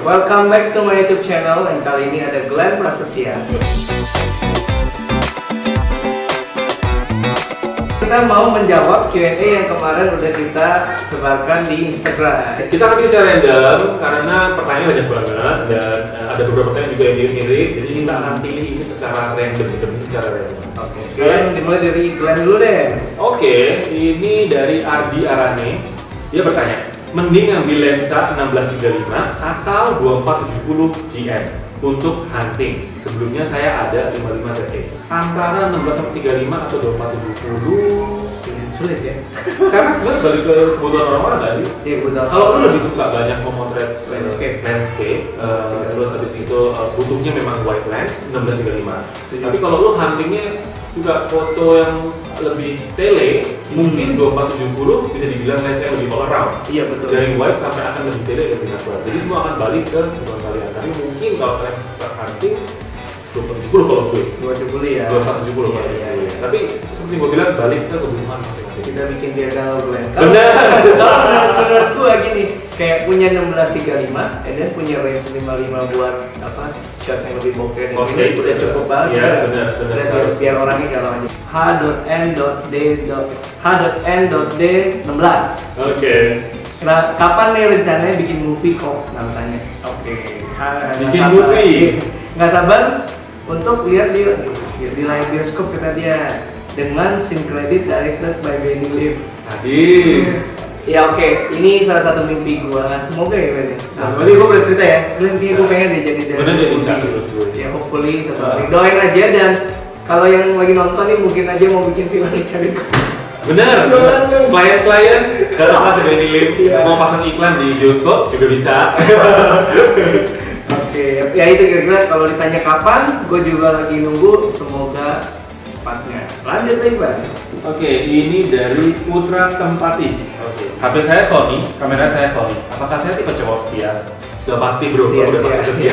welcome back to my YouTube channel. Dan kali ini ada Glenn Prasetya. Kita mau menjawab Q&A yang kemarin udah kita sebarkan di Instagram. Kita akan pilih secara random karena pertanyaan banyak banget dan ada beberapa pertanyaan juga yang mirip-mirip. Jadi kita akan pilih ini secara random, secara random. Oke, sekarang dimulai dari Glenn dulu deh. Oke, ini dari Ardi Arane. Dia bertanya, mending ambil lensa 16-35 atau 24-70 GM untuk hunting. Sebelumnya saya ada 55-ZT. Antara 16-35 atau 24-70 sulit ya? Karena sebenarnya balik ke kebutuhan orang-orang nggak sih? Iya, kebutuhan. Kalau lu lebih suka banyak memotret landscape, terus habis itu butuhnya memang wide lens 16-35. Tapi kalau lu huntingnya suka foto yang lebih tele, mungkin 24-70 bisa dibilang lensnya lebih all around. Iya, betul. Dari wide sampai akan lebih tele lebih natural. Jadi semua akan balik ke kebutuhan kalian. Tapi mungkin kalau kalian suka hunting 24-70 kalau gue. 270 ya. 24-70 iya. Tapi seperti gue bilang balik ke kebutuhan masing-masing. Kita bikin dia galau Glenn. Benar. Kalau menurut gue gini, kayak punya 16-35, and then punya range 55 buat apa shot yang lebih bokeh dan ini udah cukup banget. Iya, benar. Biar orangnya galau aja. H.N.D16. Oke. Nah, kapan nih rencananya bikin movie kok? Namanya. Oke. Bikin movie. Nggak sabar untuk lihat di layar bioskop kata dia dengan scene credit directed by Benny Lim. Sadis. Ya oke, ini salah satu mimpi gua. Semoga ya Glenn. Berarti gua boleh cerita ya. Glenn gua pengen deh jadi sebenarnya bisa. Ya hopefully satu hari. Doain aja dan kalau yang lagi nonton nih mungkin aja mau bikin film cari gua. Bener. Klien-klien datang ke Benny Lim mau pasang iklan di bioskop juga bisa. Oke, ya itu kira-kira kalau ditanya kapan, gue juga lagi nunggu, semoga secepatnya. Lanjut lagi Bang. Oke, ini dari Putra Tempati. HP saya Sony, kamera saya Sony. Apakah saya tipe cowok setia? Sudah pasti bro, udah pasti setia.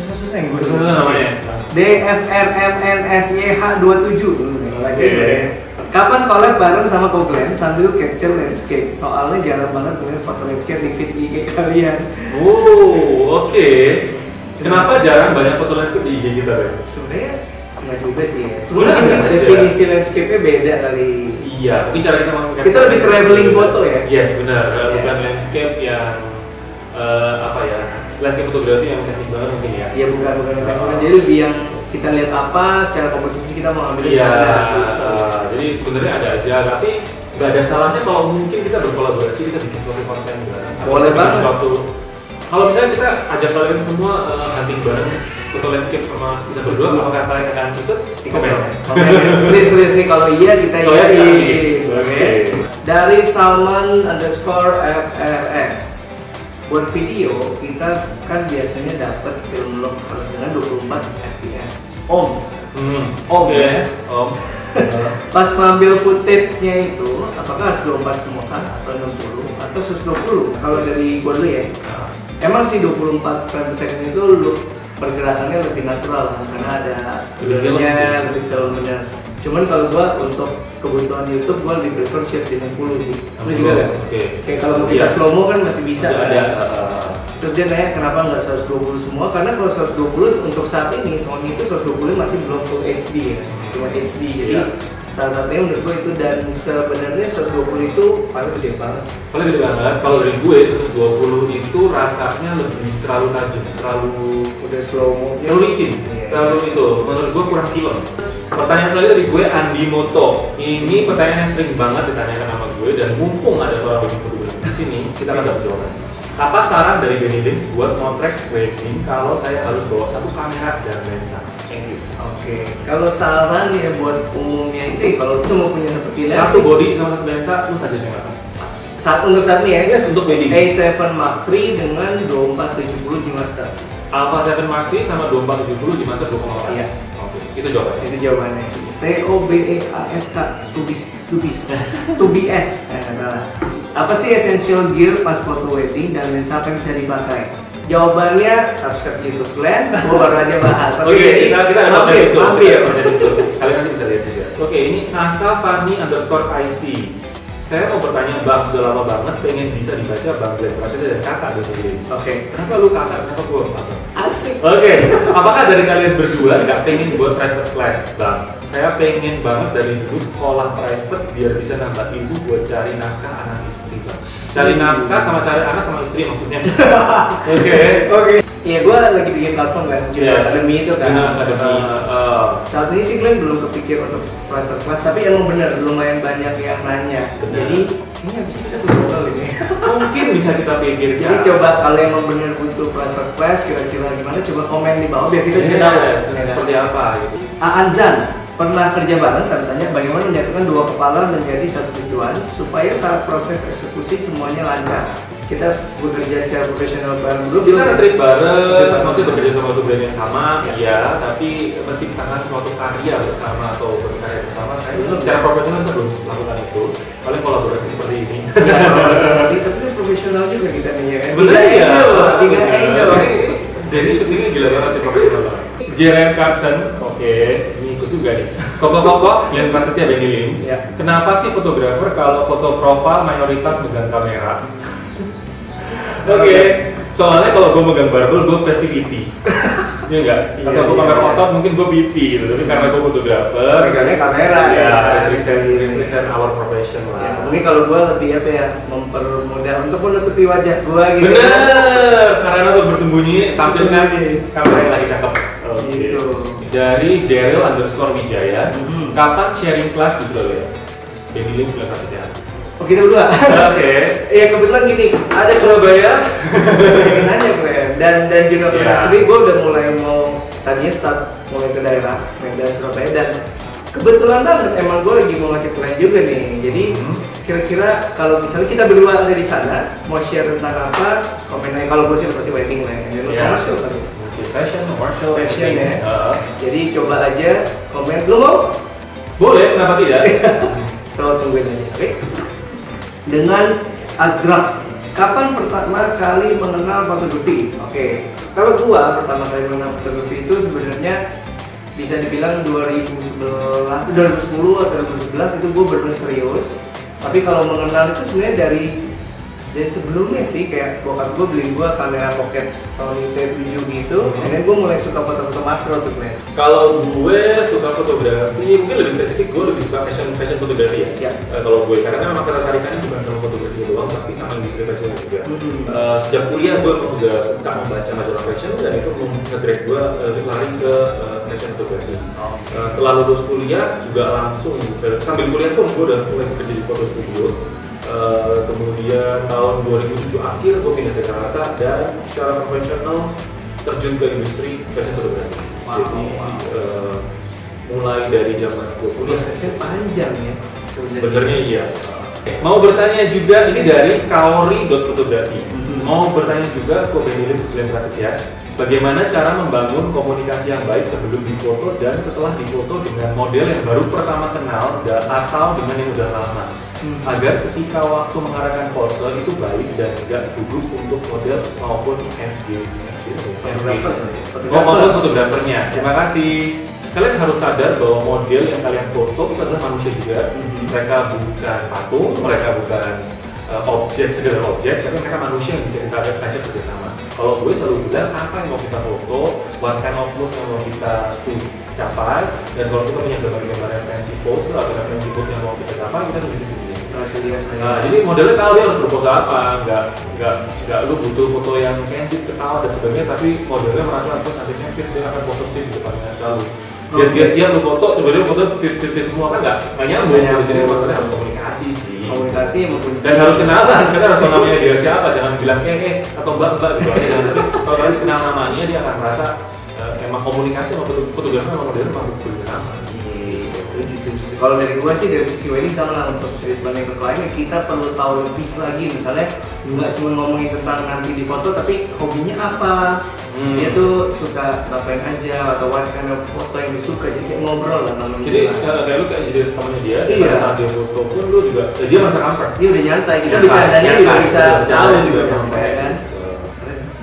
Susah yang gue Susah namanya. DFRMNSYH27 dulu nih, baca ya. Kapan collab bareng sama Ko Glenn sambil capture landscape? Soalnya jarang banget punya foto landscape di feed IG kalian. Oh, oke. Kenapa jarang banyak foto landscape di IG kita, Ben? Sebenarnya nggak juga sih. Cuma definisi landscape-nya beda kali. Iya, mungkin cara kita kita lebih traveling foto ya. Yes, benar. Bukan landscape yang apa ya? Landscape fotografi yang teknis banget mungkin ya. Iya, bukan teknis. Jadi lebih yang kita lihat apa secara komposisi kita mau ambil. Iya. Jadi sebenarnya ada aja, tapi nggak ada salahnya kalau mungkin kita berkolaborasi, kita bikin suatu konten boleh banget. Kalau misalnya kita ajak kalian semua hunting bareng foto landscape sama kita berdua, apakah kalian akan cukup? Di komen. Serius nih kalau iya kita iya. Oke. Dari Salman_FRS. Buat video kita kan biasanya dapat film log harus dengan 24 fps. Ya. Pas ngambil footage-nya itu, apakah harus 24 semua kan atau 60 atau 120? Kalau dari gua dulu ya. Emang sih 24 frame per second itu look pergerakannya lebih natural karena ada filmnya, lebih film benar. Cuman kalau gua untuk kebutuhan YouTube gua lebih prefer shot di 60 sih. Lu juga kan? Kayak kalau mau kita slow mo kan masih bisa ada. Terus dia nanya kenapa nggak 120 semua? Karena kalau 120 untuk saat ini Sony itu 120 masih belum full HD ya, cuma HD. Jadi salah satunya menurut gue itu, dan sebenarnya 120 itu file gede banget. File gede banget. Kalau dari gue 120 itu rasanya lebih terlalu tajam, terlalu udah slow mo, terlalu licin, terlalu itu. Menurut gue kurang film. Pertanyaan selanjutnya dari gue Andi Moto. Ini pertanyaan yang sering banget ditanyakan sama gue dan mumpung ada seorang fotografer di sini, kita akan jawab. Apa saran dari Benny Lim buat motret wedding kalau saya harus bawa satu kamera dan lensa? Thank you. Oke. Kalau saran ya buat umumnya itu, kalau cuma punya satu pilihan, satu body sama satu lensa, lu saja sih nggak? Untuk saat ini ya, yes, untuk wedding. A7 Mark III dengan 24-70 G Master. Alpha 7 Mark III sama 24-70 G Master 2,4. Iya. Oke, itu jawabannya. Itu jawabannya. TOBEASK TOBS. Apa sih essential gear pas foto wedding dan lensa apa yang bisa dipakai? Jawabannya subscribe YouTube Glenn. Gue baru aja bahas. Oke, kita ada mampir. Mampir. Kalian nanti bisa lihat juga. Oke, ini Asa Fani _IC. Saya mau bertanya Bang, sudah lama banget pengen bisa dibaca Bang Glenn Prasetya dan kakak Doni Williams. Oke. Kenapa lu kakak? Kenapa gua kakak? Asik. Oke. Apakah dari kalian berdua nggak pengen buat private class, Bang? Saya pengen banget dari dulu sekolah private biar bisa nambah ilmu buat cari nafkah anak istri, Bang. Cari nafkah sama cari anak sama istri maksudnya. Oke. Oke. Iya, gue lagi bikin platform kan, Akademi itu kan. Akademi. Saat ini sih Glenn belum kepikir untuk private class, tapi emang bener lumayan banyak yang nanya. Bener. Jadi ini bisa kita tutup kali ini. Mungkin bisa kita pikir. Jadi coba kalau emang bener butuh private class, kira-kira gimana? Coba komen di bawah biar kita juga tahu. Seperti apa gitu. Aanzan pernah kerja bareng, tanya bagaimana menyatukan dua kepala menjadi satu tujuan supaya saat proses eksekusi semuanya lancar. Kita bekerja secara profesional bareng dulu. Kita trip bareng, maksudnya bekerja sama satu brand yang sama, iya, tapi menciptakan suatu karya bersama atau berkarya bersama, secara profesional kita belum lakukan itu. Paling kolaborasi seperti ini. Iya, kolaborasi seperti itu, tapi profesional juga kita nih ya kan. Sebenarnya ya, tiga angle. Jadi syutingnya gila banget sih profesional banget. Jeren Carson, oke, ini ikut juga nih. Koko Glenn Prasetya Benny Lims. Kenapa sih fotografer kalau foto profil mayoritas megang kamera? Oke, soalnya kalau gue megang barbel, gue pasti PT. Iya enggak? Atau gue pamer otot, mungkin gue PT gitu. Tapi karena gue fotografer, megangnya kamera ya, represent our profession lah. Ya, mungkin kalau gue lebih apa ya, mempermudah untuk menutupi wajah gue gitu. Bener! Sarana untuk bersembunyi, tampilkan kamera yang lagi cakep. Gitu. Dari Daryl_Wijaya, kapan sharing kelas di Surabaya? Benny Lims Glenn Prasetya. Oh, kita berdua. Oke. Iya, kebetulan gini, ada Surabaya. nanya keren. Dan Juno Industry gue udah mulai mau tadinya start mulai ke daerah Medan Surabaya, dan kebetulan banget emang gue lagi mau ngajak kalian juga nih. Jadi kira-kira kalau misalnya kita berdua ada di sana mau share tentang apa, komen aja. Kalau gue sih pasti wedding lah ya. Commercial kali. Fashion, commercial, fashion ya. Jadi coba aja komen. Lu mau? Boleh, kenapa tidak? So tungguin aja. Oke. Dengan Azrak, kapan pertama kali mengenal fotografi? Oke. Kalau gua pertama kali mengenal fotografi itu sebenarnya bisa dibilang 2010 atau 2011 itu gua benar serius. Tapi kalau mengenal itu sebenarnya dari sebelumnya sih, kayak bokap gue beli gue kamera pocket Sony T7 gitu, dan gue mulai suka foto-foto makro tuh Glenn. Kalau gue suka fotografi, mungkin lebih spesifik gue lebih suka fashion fotografi ya. Kalau gue karena memang ketertarikannya bukan sama fotografi doang, tapi sama industri fashion juga. Sejak kuliah gue juga suka membaca majalah fashion, dan itu nge-drag gue lari ke fashion fotografi. Setelah lulus kuliah juga langsung sambil kuliah tuh gue udah mulai bekerja di foto studio. Kemudian tahun 2007 akhir gue pindah ke Jakarta dan secara profesional terjun ke industri fashion fotografi. Jadi mulai dari zaman gue kuliah. Prosesnya panjang ya sebenarnya. Iya. Mau bertanya juga, ini dari kaori.fotografi. Mau bertanya juga ke Benny Lims Glenn Prasetya, bagaimana cara membangun komunikasi yang baik sebelum difoto dan setelah difoto dengan model yang baru pertama kenal atau dengan yang udah lama, agar ketika waktu mengarahkan pose itu baik dan tidak gugup untuk model maupun maupun fotografernya. Terima kasih. Kalian harus sadar bahwa model yang kalian foto itu adalah manusia juga. Mereka bukan patung, mereka bukan sekedar objek, tapi mereka manusia yang bisa kita ajak kerjasama. Kalau gue selalu bilang apa yang mau kita foto, what kind of look yang mau kita capai, dan kalau kita punya gambar-gambar referensi pose atau referensi look yang mau kita capai, kita tunjukin dulu. Nah, jadi modelnya tahu dia harus berpose apa, nggak lu butuh foto yang candid, ketawa dan sebagainya, tapi modelnya merasa aku cantiknya fit, dia akan positif di depannya selalu. Biar dia siap lu foto, tiba-tiba foto fit semua kan nggak nyambung. Jadi makanya harus komunikasi sih. Komunikasi dan harus kenalan, karena harus tahu namanya dia siapa, jangan bilang atau mbak gitu aja. Jangan, tapi kalau kalian kenal namanya dia akan merasa emang komunikasi sama fotografer sama modelnya memang bersama. Kalau dari gue sih dari sisi wedding sama lah, untuk treatment yang ke klien kita perlu tahu lebih lagi, misalnya nggak cuma ngomongin tentang nanti di foto, tapi hobinya apa, dia tuh suka ngapain aja atau what kind of foto yang disuka, jadi kayak ngobrol lah namanya. Jadi kayak lu kayak jadi temannya dia, pada saat dia foto pun lu juga dia merasa comfort. Dia udah nyantai, kita bercandanya juga bisa jauh juga nyampe kan.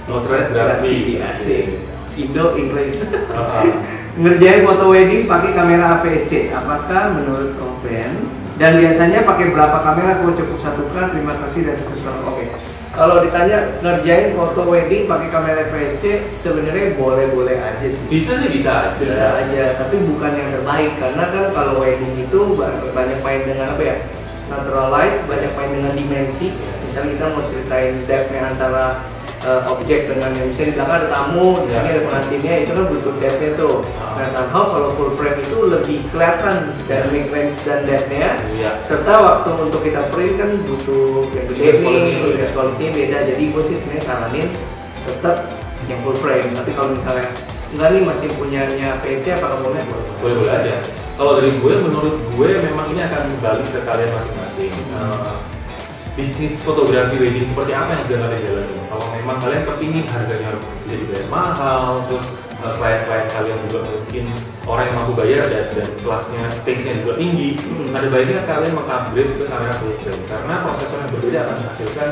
Fotografi asik, Indo English. Ngerjain foto wedding pakai kamera APS-C, apakah menurut Kopen Dan biasanya pakai berapa kamera? Gue cukup 1K, terima kasih dan sukses selalu. Oke. Kalau ditanya ngerjain foto wedding pakai kamera PSC, sebenarnya boleh-boleh aja sih. Bisa sih, bisa aja. Bisa aja, tapi bukan yang terbaik karena kan kalau wedding itu banyak main dengan apa ya? Natural light, banyak main dengan dimensi. Misalnya kita mau ceritain depth-nya antara objek dengan yang bisa di belakang ada tamu, di sini ada pengantinnya, itu kan butuh depth-nya tuh. Nah, somehow kalau full frame itu lebih kelihatan dynamic range dan depth-nya. Serta waktu untuk kita print kan butuh yang gede nih, image quality beda. Jadi gue sih sebenarnya saranin tetap yang full frame. Tapi kalau misalnya enggak nih masih punyanya PSC, apakah boleh? Boleh aja. Kalau dari gue, menurut gue memang ini akan balik ke kalian masing-masing. Bisnis fotografi wedding seperti apa yang sedang kalian jalani? Kalau memang kalian kepingin harganya bisa dibayar mahal, terus klien-klien kalian juga mungkin orang yang mampu bayar dan kelasnya, taste-nya juga tinggi, ada baiknya kalian mengupgrade ke kamera full frame karena prosesor yang berbeda akan menghasilkan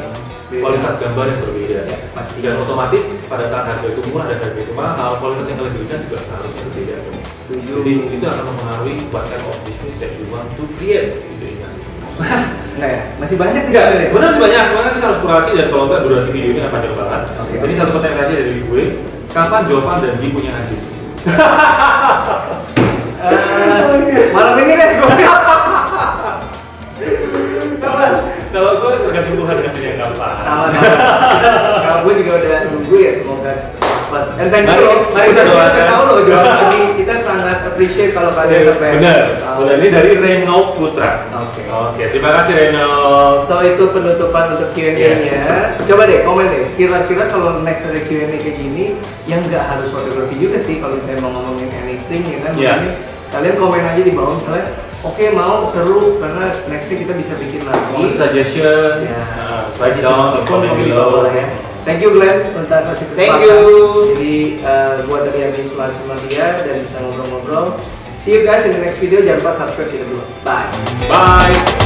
kualitas gambar yang berbeda. Pasti. Dan otomatis pada saat harga itu murah dan harga itu mahal, kualitas yang kalian berikan juga seharusnya berbeda. Setuju. Jadi itu akan mempengaruhi what kind of business that you want to create gitu ya. Enggak ya? Masih banyak nih sebenarnya. Sebenarnya masih banyak, cuma kan kita harus kurasi dan kalau enggak durasi video ini akan panjang banget. Jadi satu pertanyaan aja dari gue, kapan Jovan dan Gi punya adik? Malam ini deh. Kalau gue tergantung Tuhan kasih yang kapan. Sama. Kalau gue juga udah nunggu ya, semoga cepat. And thank you. Mari kita doakan. Tahu loh Jovan ini kita sangat appreciate kalau kalian benar. Ini dari Reno Putra. Oke, terima kasih Reno. So itu penutupan untuk Q&A-nya. Coba deh komen deh. Kira-kira kalau next ada Q&A kayak gini, yang nggak harus fotografi juga sih. Kalau misalnya mau ngomongin anything ya kan, kalian komen aja di bawah misalnya. Oke, mau seru karena nextnya kita bisa bikin lagi. Suggestion. Write down comment below. Thank you Glenn untuk kasih kesempatan. Thank you. Jadi gua tadi habis lunch sama dia dan bisa ngobrol-ngobrol. See you guys in the next video. Jangan lupa subscribe kita dulu. Bye. Bye.